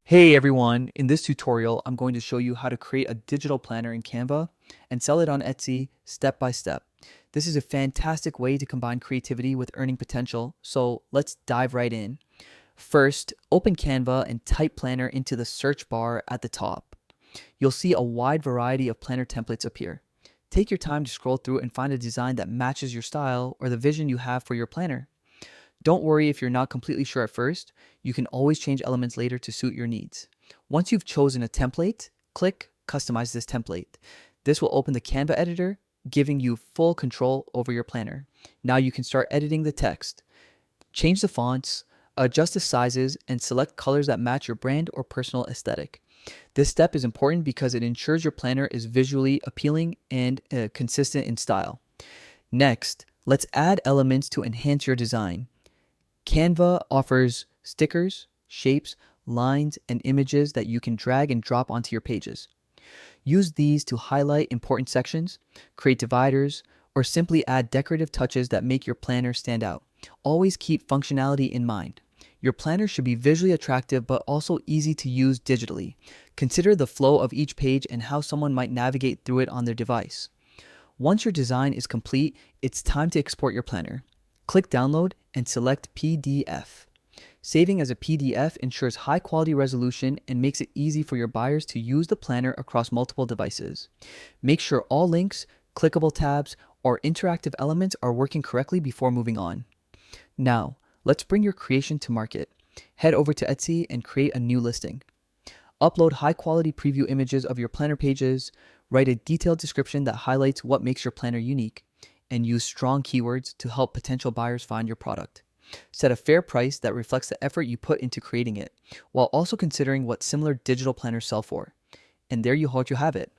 Hey everyone, in this tutorial, I'm going to show you how to create a digital planner in Canva and sell it on Etsy step by step. This is a fantastic way to combine creativity with earning potential, so let's dive right in. First, open Canva and type planner into the search bar at the top. You'll see a wide variety of planner templates appear. Take your time to scroll through and find a design that matches your style or the vision you have for your planner. Don't worry if you're not completely sure at first, you can always change elements later to suit your needs. Once you've chosen a template, click Customize this template. This will open the Canva editor, giving you full control over your planner. Now you can start editing the text. Change the fonts, adjust the sizes, and select colors that match your brand or personal aesthetic. This step is important because it ensures your planner is visually appealing and consistent in style. Next, let's add elements to enhance your design. Canva offers stickers, shapes, lines, and images that you can drag and drop onto your pages. Use these to highlight important sections, create dividers, or simply add decorative touches that make your planner stand out. Always keep functionality in mind. Your planner should be visually attractive but also easy to use digitally. Consider the flow of each page and how someone might navigate through it on their device. Once your design is complete, it's time to export your planner. Click Download and select PDF. Saving as a PDF ensures high quality resolution and makes it easy for your buyers to use the planner across multiple devices. Make sure all links, clickable tabs, or interactive elements are working correctly before moving on. Now, let's bring your creation to market. Head over to Etsy and create a new listing. Upload high quality preview images of your planner pages, write a detailed description that highlights what makes your planner unique, and use strong keywords to help potential buyers find your product. Set a fair price that reflects the effort you put into creating it, while also considering what similar digital planners sell for. And there you have it.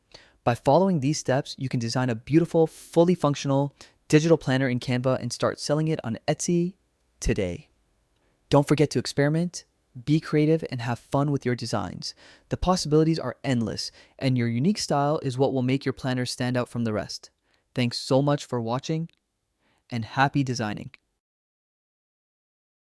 By following these steps, you can design a beautiful, fully functional digital planner in Canva and start selling it on Etsy today. Don't forget to experiment, be creative, and have fun with your designs. The possibilities are endless, and your unique style is what will make your planner stand out from the rest. Thanks so much for watching, and happy designing.